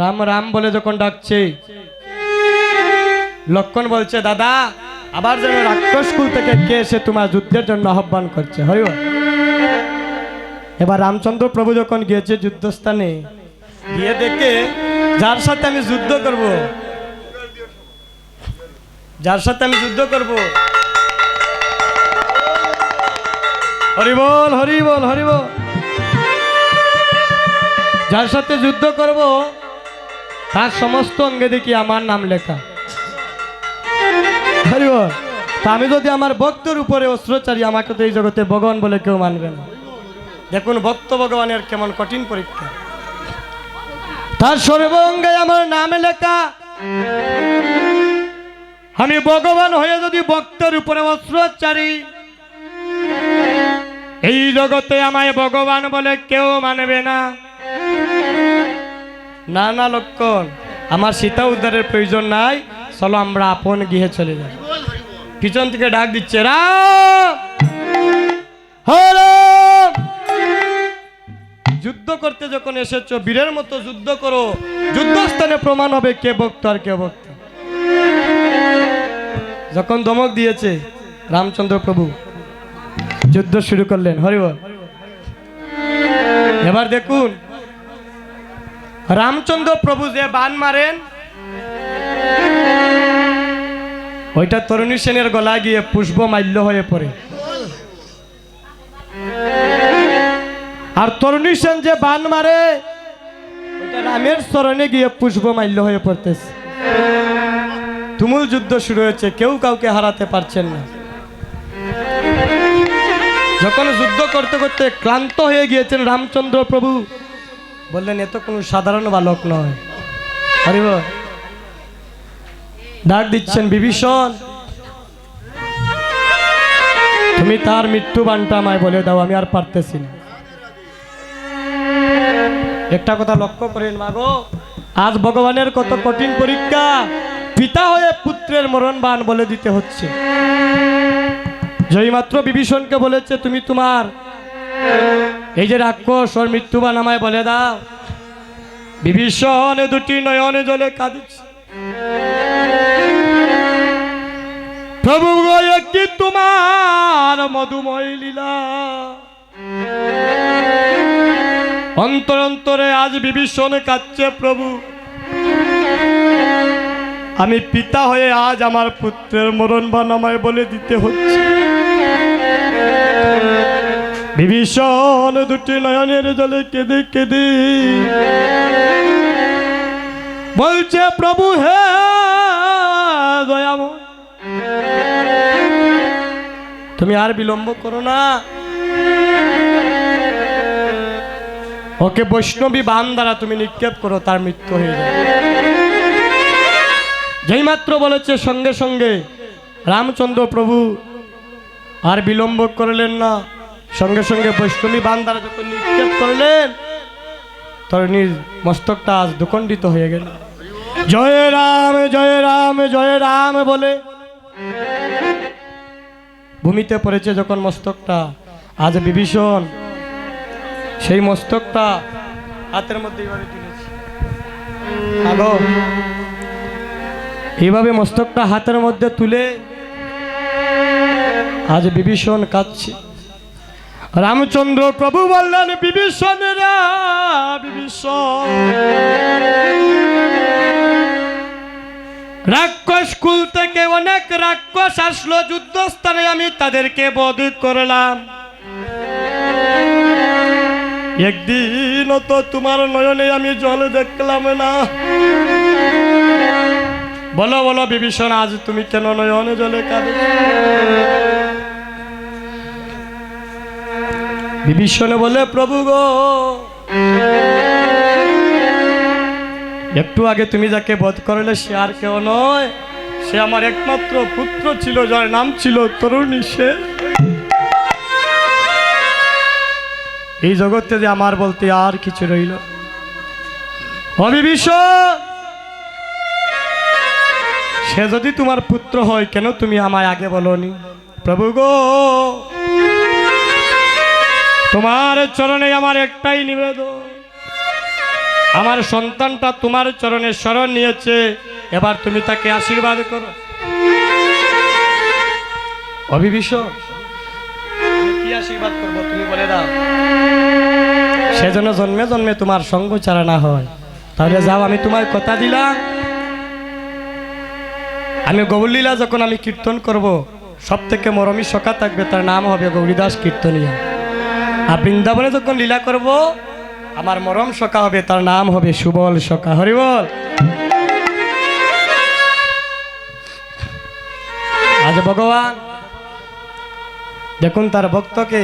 রাম রাম বলে যখন ডাকছে, লক্ষণ বলছে দাদা আবার যেন রাক্ষস কুল থেকে কে এসে তোমার যুদ্ধের জন্য আহ্বান করছে। হরিব। এবার রামচন্দ্র প্রভু যখন গিয়েছে যুদ্ধস্থানে, গিয়ে দেখে যার সাথে আমি যুদ্ধ করব, যার সাথে আমি যুদ্ধ করব, হরিবল হরিবল হরিবল, যার সাথে যুদ্ধ করব তার সমস্ত অঙ্গে দেখি আমার নাম লেখা। হরিবল। তা আমি যদি আমার ভক্তের উপরে অস্ত্র চারি, আমাকে তো এই জগতে ভগবান বলে কেউ মানবে না। দেখুন ভক্ত ভগবানের কেমন কঠিন পরীক্ষা। তার সর্বঙ্গে আমার নামে লেখা। আমি ভগবান হয়ে যদি ভক্তের উপরে অস্ত্র চারি, এই জগতে আমায় ভগবান বলে কেউ মানবে না। না না লক্ষণ, আমার সীতা উদ্ধারের প্রয়োজন নাই, চলো আমরা আপন গৃহে চলে যাই। পিছন থেকে ডাক দিচ্ছে রাম হরাম। যুদ্ধ করতে যখন এসেছো বীরের মতো যুদ্ধ করো, যুদ্ধস্থানে প্রমাণ হবে কে ভক্ত আর কে ভক্ত। যখন ধমক দিয়েছে রামচন্দ্র প্রভু যুদ্ধ শুরু করলেন। হরিবল। এবার দেখুন রামচন্দ্র প্রভু যে বান মারেন, ওইটা তরুণী সেনের গলা গিয়ে পুষ্প মাল্য হয়ে পড়ে। আর তরুণী সেন যে বান মারে, ওইটা রামের চরণে গিয়ে পুষ্প মাল্য হয়ে পড়তেছে। তুমুল যুদ্ধ শুরু হয়েছে, কেউ কাউকে হারাতে পারছেন না। যখন যুদ্ধ করতে করতে ক্লান্ত হয়ে গিয়েছেন রামচন্দ্র প্রভু, বললেন এ তো কোনো সাধারণ বালক নয়। হরিবল। ডাক দিচ্ছেন বিভীষণ, তুমি তার মৃত্যু বানটা আমায় বলে দাও, আমি আর পারতেছি না। একটা কথা লক্ষ্য করেন মাগো, আজ ভগবানের কত কঠিন পরীক্ষা। পিতা হয়ে পুত্রের মরণ বান বলে দিতে হচ্ছে। যেই মাত্র বিভীষণকে বলেছে তুমি তোমার এই যে রাক্ষস ওর মৃত্যুবান আমায় বলে দাও, বিভীষণ দুটি নয়নে জলে কাঁদছে। প্রভু গো কি তোমার মধুময় লীলা, অন্তর অন্তরে আজ বিভীষণ কাঁদছে। প্রভু আমি পিতা হয়ে আজ আমার পুত্রের মরণ বান আমায় বলে দিতে হচ্ছে। বিভীষণ দুটি নয়নের জলে কেঁদে কেঁদে বলছে প্রভু হে দয়াময়, তুমি আর বিলম্ব করো না, ওকে বৈষ্ণবী বান দ্বারা তুমি নিক্ষেপ করো, তার মৃত্যু হয়ে যায়। যেই মাত্র বলেছে সঙ্গে সঙ্গে রামচন্দ্র প্রভু আর বিলম্ব করলেন না, সঙ্গে সঙ্গে বৈষ্ণবী বান দ্বারা যখন নিক্ষেপ করলেন, তরুণীর মস্তকটা আজ দুখণ্ডিত হয়ে গেল। জয় রাম জয় রাম জয় রাম বলে ভূমিতে পড়েছে যখন মস্তকটা, আজ বিভীষণ সেই মস্তকটা হাতের মধ্যে এইভাবে তুলেছে। আগো এইভাবে মস্তকটা হাতের মধ্যে তুলে আজ বিভীষণ কাঁদছে। রামচন্দ্র প্রভু বললেন বিভীষণেরা, বিভীষণ রাক্ষস কুল থেকে অনেক রাক্ষস আসলো যুদ্ধস্থানে, আমি তাদেরকে বধ করলাম। একদিনও তো তোমার নয়নে আমি জল দেখলাম না। বলো বলো বিভীষণ, আজ তুমি কেন নয়নে জলে কাঁদো? বিভীষণ বলে প্রভু গো, একটু আগে তুমি যাকে বধ করলে সে আর কেউ নয়, সে আমার একমাত্র পুত্র ছিল, যার নাম ছিল তরুণী সেন। এই জগতে যে আমার বলতে আর কিছু রইল। বিভীষণ, সে যদি তোমার পুত্র হয় কেন তুমি আমায় আগে বলনি? প্রভু গো, তোমার চরণে আমার একটাই নিবেদন, আমার সন্তানটা তোমার চরণে শরণ নিয়েছে, এবার তুমি তাকে আশীর্বাদ করো। অবিভীষণ, আমি কি আশীর্বাদ করবো তুমি বলে দাও। সেজন্য জন্মে জন্মে তোমার সঙ্গ ছাড়া না হয়। তাহলে যাও, আমি তোমার কথা দিলাম, আমি গৌরলীলা যখন আমি কীর্তন করব, সব থেকে মরমী সখা থাকবে, তার নাম হবে গৌরীদাস কীর্তনিয়া। আর বৃন্দাবনে যখন লীলা করব, আমার মরম সখা হবে, তার নাম হবে সুবল সখা। হরিবল। আজ ভগবান দেখুন তার ভক্তকে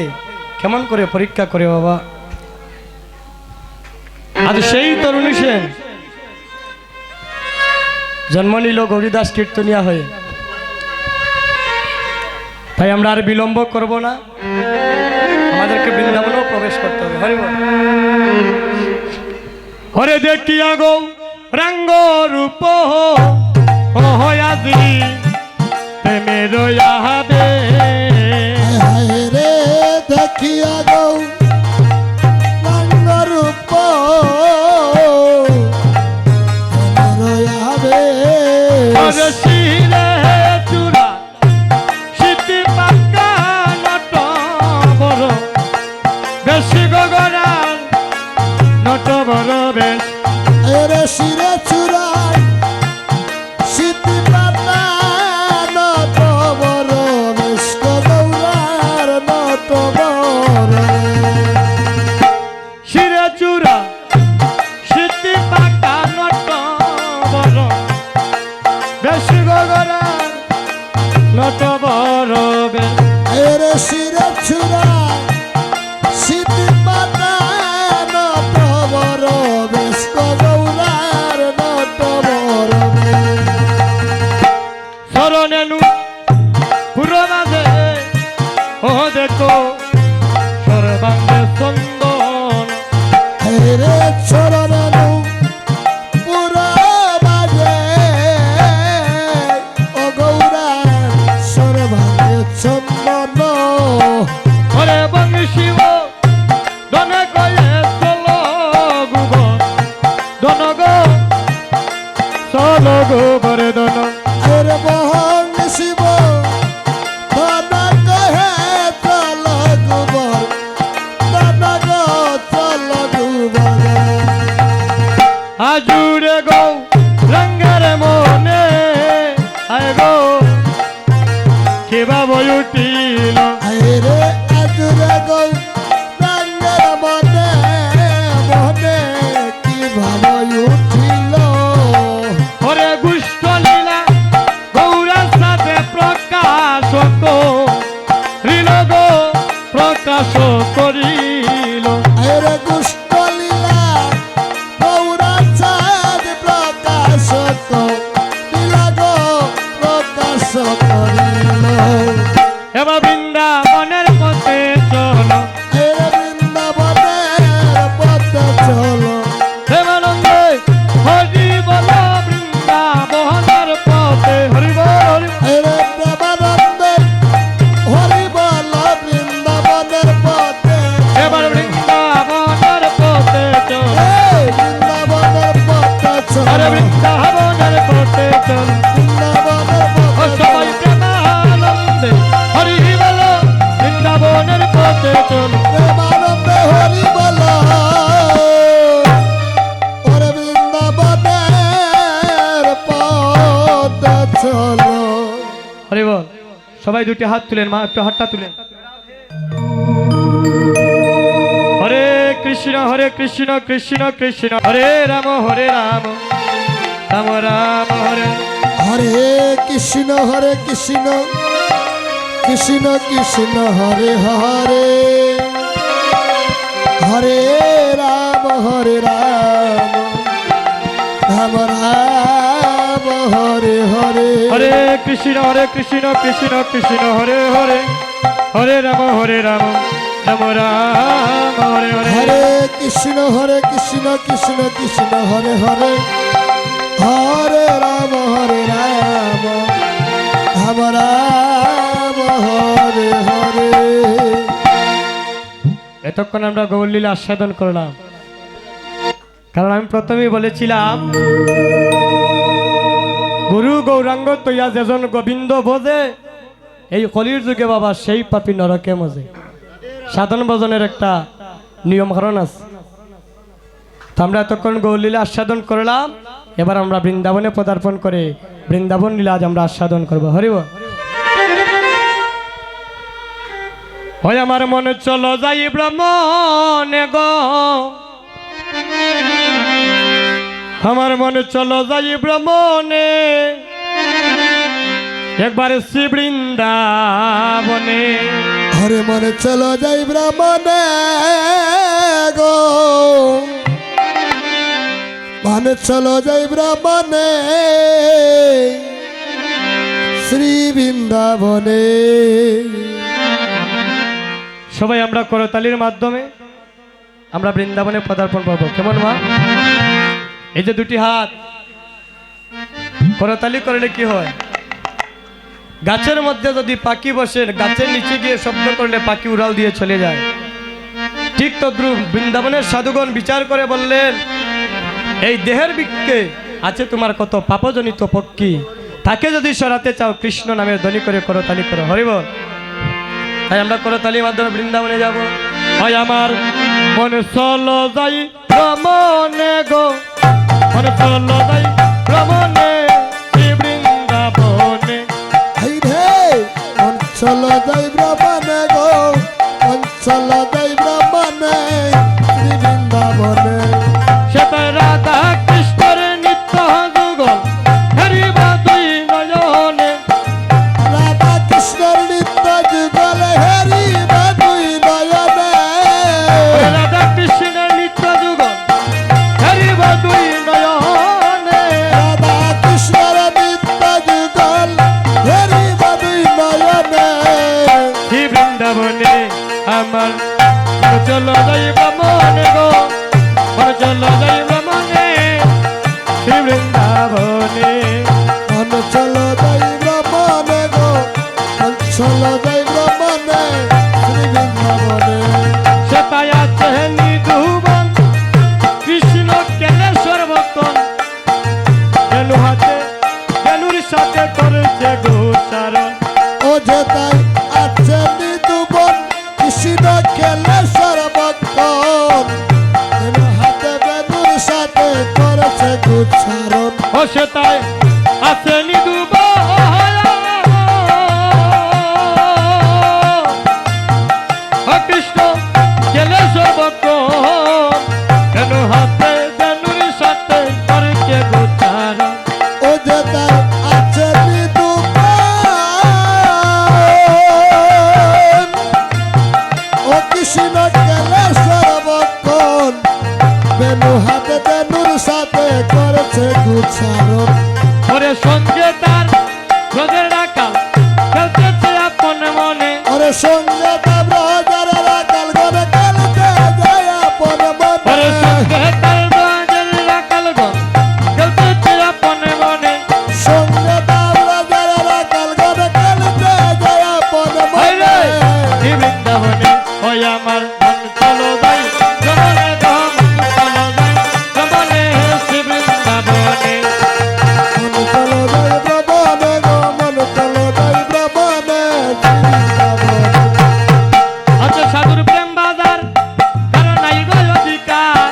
কেমন করে পরীক্ষা করে বাবা। আজ সেই তরুণী সেন জন্ম নিল গৌরীদাস কীর্তনিয়া হয়ে। তাই আমরা আর বিলম্ব করব না, আমাদেরকে বৃন্দাবনেও প্রবেশ করতে হবে। হরিবল। হরে দেখিয়া গো রাঙ্গ রূপ হয়াদি প্রেমের ইয়াবে, হায় রে দেখিয়া গো রূপ রয়াবে, হরে শিরে চূড়া সিদ্ধি পাক্কা নট বড় বেশি গগরান নট বড় বেশ। রে শিরে চূড়ায় সিদ্ধি পাতা নত বড় বিষ্ণ গৌরার নত বড়, শিরে চূড়া সিদ্ধি পাক্কা নট বড় বেশি গগরান নট বড় বেশ। রে শিরে চূড়ায় সিদ্ধি পাতা নত বড় বিষ্ণ গৌরার নত বড়, শরণেনু পুরো মাঝে ও দেখো সর্বাঙ্গে চন্দন, রে চরণেনু পুরা বাজে ও গৌরার সর্বাঙ্গে চন্দন, হরে বংশীব দনে কয়ে চলো গুবর দন গো চলো গোবর দন। রে বহন শিব দাদা কহে চল গুবর, দাদা গো চল গুবর, আজুরে গো রঙ্গের মনে আয় গো কেবা বই উঠিল, রে আজুরে গো রঙ্গের মনে মনে কি ভাব উঠিল, হরে গুষ্ঠ লীলা গৌরার সাথে প্রকাশ করিল গো প্রকাশ করিল, রে দুষ্ট লীলা গৌরা চাঁদ প্রকাশ লীলা গো প্রকাশ করিল, এবার বৃন্দাবনের পথে চলো, রে বৃন্দাবনের পথে চলো, প্রেমানন্দে হরি বল বৃন্দাবনের পথে হরি বল, রে প্রেমানন্দে হরি বল বৃন্দাবনের পথে, এবার বৃন্দাবনের পথে চলো, বৃন্দাবনের পথে আরে চলো, বৃন্দাবনের পথে চলো, বৃন্দাবনের ও পথে সবাই প্রেমানন্দে হরি বল বৃন্দাবনের পথে চলো, প্রেমানন্দে হরি বল ওরে বৃন্দাবনের পথে চলো। হরি বল। সবাই দুটি হাত তুলেন, মা একটু হাতটা তুলেন। হরে কৃষ্ণ কৃষ্ণ কৃষ্ণ হরে রাম রাম রাম হরে, হরে কৃষ্ণ কৃষ্ণ কৃষ্ণ হরে হরে, হরে রাম রাম রাম হরে হরে, হরে কৃষ্ণ কৃষ্ণ কৃষ্ণ হরে হরে, হরে রাম রাম রাম হরে হরে, হরে কৃষ্ণ কৃষ্ণ কৃষ্ণ হরে হরে, হরে রাম রাম রাম হরে হরে। এতক্ষণ আমরা গৌরলীলা আস্বাদন করলাম। কারণ আমি প্রথমেই বলেছিলাম গুরু গৌরাঙ্গ তৈয়া যেজন গোবিন্দ বোঝে এই কলির যুগে বাবা সেই পাপী নরকে মজে। সাধন ভজনের একটা নিয়ম কারণ আছে। তো আমরা এতক্ষণ গৌরলীলা আস্বাদন করলাম, এবার আমরা বৃন্দাবনে পদার্পণ করে বৃন্দাবন লীলা আজ আমরা আস্বাদন করবো। হরিব হয় আমার মনে চলো যাই ব্রাহ্মণে গো, আমার মনে চলো যাই ব্রাহ্মণে, একবার শ্রী বৃন্দাবনে। হরে মনে চলো যাই ব্রাহ্মণে গো, মনে চলো যাই ব্রাহ্মণে, শ্রী বৃন্দাবনে। সবাই আমরা করতালির মাধ্যমে আমরা বৃন্দাবনে পদার্পণ পাবো। কেমন মা? এই যে দুটি হাত করতালি করলে কি হয়? গাছের মধ্যে যদি পাখি বসে গাছের নিচে গিয়ে শব্দ করলে পাখি উড়াল দিয়ে চলে যায়। ঠিক তদ্রুপ বৃন্দাবনের সাধুগণ বিচার করে বললেন এই দেহের বৃক্ষে আছে তোমার কত পাপজনিত পক্ষী, তাকে যদি সরাতে চাও কৃষ্ণ নামের ধ্বনি করে করতালি করো। হরিব। তাই আমরা করতালির মাধ্যমে বৃন্দাবনে যাব। হয় আমার মনে চলো যাই ভ্রমণে গো, মনে চলো যাই ভ্রমণে শ্রী বৃন্দাবনে। হাই রে মন চলো যাই ব্রাহ্মণে গো, মন চলো যাই ব্রাহ্মণে, শ্রী বৃন্দাবনে। সেটা রাধা কৃষ্ণের নিত্য যুগল হেরিবা দুই নয়নে, রাধা কৃষ্ণের নিত্য যুগল হেরিবা দুই নয়নে, রাধা কৃষ্ণের নিত্য যুগল হেরিবা দুই নয়নে, রাধা কৃষ্ণের নিত্য যুগল হেরিবা দুই নয়নে। শ্রী বৃন্দাবনে আমার চলো যাই ব্রাহ্মণে গো, চলো যাই ব্রাহ্মণে শ্রী বৃন্দাবনে। মন চলো যাই ব্রাহ্মণে গো, মন চলো যাই ব্রাহ্মণে, শ্রী বৃন্দাবনে। সেটাই আছে নিধুবন কৃষ্ণ কেলেশ্বর ভক্তন, কেলু হাতে কেলুর সাথে করেছে গোচারণ। ও যে তাই আছে নিধুবন কৃষ্ণ কেলেশ্বর ভক্তন, হাতে বেদুর সাথে করেছে গুচ্ছারণ। ও সেটাই আছে নিধুবন কৃষ্ণ কেলেশ্বর ভক্তন, কেলু হাতে কেলুর সাথে করেছে গোচারণ। ও যে তাই আছে নিধুবন ও কৃষ্ণ কেলেশ্বর ভক্তন, বেনু হাতে বেনুর সাথে করেছে গুচ্ছারণ। ওরে সঙ্গে তার ব্রজের রাখাল খেলতেছে আপন মনে, ওরে সঙ্গে ব্রজারে রাখাল গনে খেলতে যায় আপন মনে। ওরে সঙ্গে তার ব্রজের রাখাল গণ খেলতেছে আপন মনে। সঙ্গে ব্রজারে রাখাল গনে খেলতে যায় আপন হায়রে মনে। শ্রী বৃন্দাবনে ওই আমার মন চলো যাই ভ্রমণে গো, মন চলো যাই ভ্রমণে শ্রী বৃন্দাবনে। মন চলো যাই ব্রাহ্মণে গো, মন চলো যাই ব্রাহ্মণে, শ্রী বৃন্দাবনে। আচ্ছা সাধুর প্রেম বাজার কারণ নাই গো অধিকার,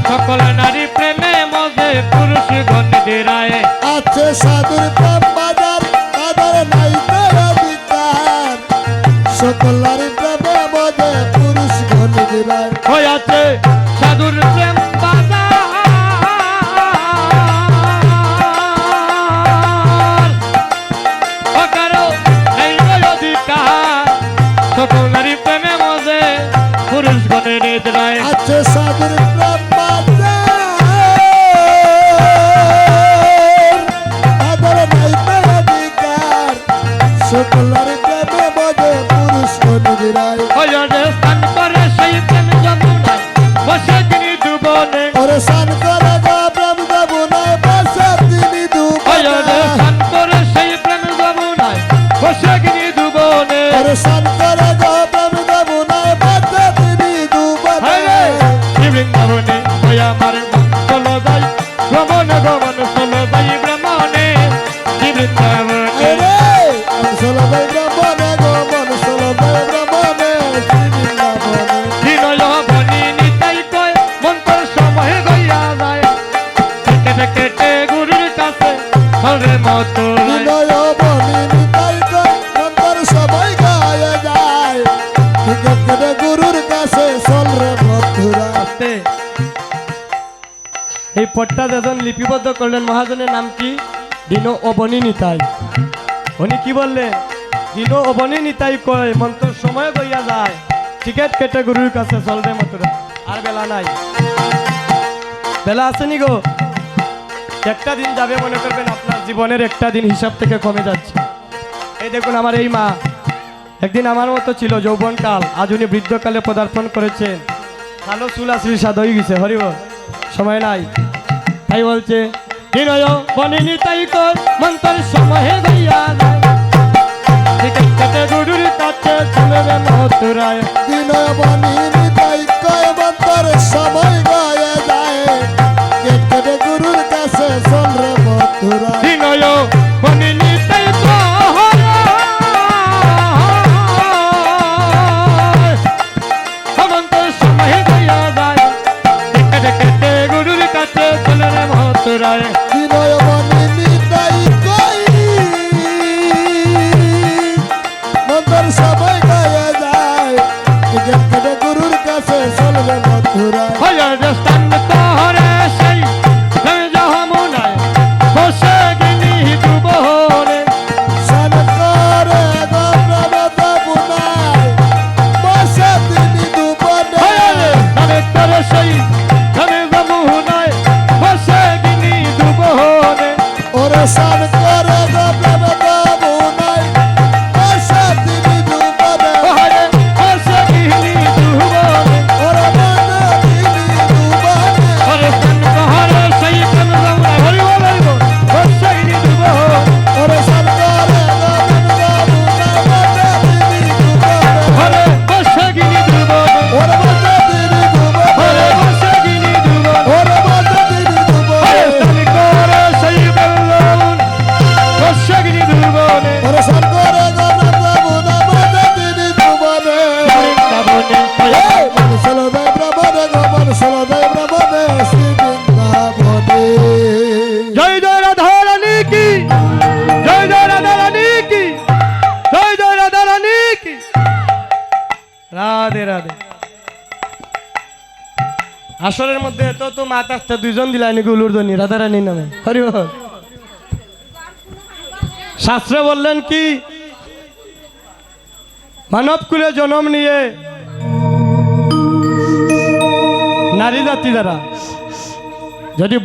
সকল নারী প্রেমে মজে পুরুষ গণিরায়। আছে সাধুর প্রেম বাজার তাদের নাই তো অধিকার, সকলার প্রেমে মজে পুরুষ ঘন দিলায়। হয়েছে সাধুর প্রেম বাজার, অকারো এই অধিকার, সকল নারী প্রেমে মজে পুরুষ গণের নিদ্রায়। আছে সাধুর প্রেম বাজার তাদের চলে মথুরায় বিনয় বনি নিতাই কয় মন্তর সবাই গায়ে যায় টিকিট কেটে গুরুর কাছে চল রে মথুরা আস্তে। এই পটটা যখন লিপিবদ্ধ করলেন মহাজনের নাম কি? দীন অবনী নিতাই। উনি কি বললেন? দীন অবনী নিতাই কয় মন্ত্র সময় গইয়া যায় টিকিট কেটে গুরুর কাছে চল রে মথুরা। আর বেলা নাই, বেলা আসেনি গো। একটা দিন যাবে মনে করবেন আপনার জীবনের একটা দিন হিসাব থেকে কমে যাচ্ছে। এই দেখুন আমার এই মা একদিন আমার মতো ছিল যৌবনকাল, আজ উনি বৃদ্ধকালে পদার্পণ করেছেন। কালো চুল আসি সাদ হয়ে গেছে, হরিব সময় নাই। তাই বলছে বিনয় বনিনি তাই কর মন্তর সময়ে গইয়া যায় টিকিট কেটে গুরুর কাছে চলে রে মথুরায় বিনয় বনি নিতাই কয় মন্তর সবাই গায়ে যায় টিকিট কেটে গুরুর কাছে চল রে মথুরা বিনয় বনিনি তাই মন্তর সময়ে গইয়া যায় টিকিট কেটে গুরুর কাছে চলে রে মথুরায় বিনয় বনি নিতাই কয় মন্তর সবাই গায়ে যায় টিকিট কেটে গুরুর কাছে চল রে মথুরা হয়ে স্থান তোহরে সেই যমুনায় বসে গিনি দুবহরে সনকরে গপ্রবত বুনাই বসে তিনি দুবনে হয়ে তবে তোরে সেই যমুনায় বসে গিনি দুবহরে ওরে সনকরে গপ্রবত বুনাই বসে তিনি দুবনে হরে বসে গিনি দুবহরে ওরে মনে তিনি দুবনে হরে স্থান তোহরে সেই যমুনা হরি বলব বসে গিনি দুবহরে ওরে সনকরে গপ্রবত বুনাই বসে তিনি দুবনে হরে বসে গিনি দুবহরে ওরে মনে তিনি দুবনে হরে বসে গিনি দুবহরে ওরে মনে তিনি দুবনে ওরে সনকরে গপ্রবত বুনাই বসে তিনি দুবনে মনসলদয় ব্রহ্মণে গো মনসলদয় ব্রহ্মণে শ্রী বৃন্দাবনে জয় জয় রাধা রানী কি, জয় জয় রাধা রানী কি, জয় জয় রাধা রানী কি। রাধে রাধে। আসরের মধ্যে তো মাত আসতে দুইজন দিলাই নাকি উলুরদনি রাধা রানীর নামে, হরি বল। শাস্ত্রে বললেন কি মানব কুলে জন্ম নিয়ে নারী জাতি দ্বারা যদি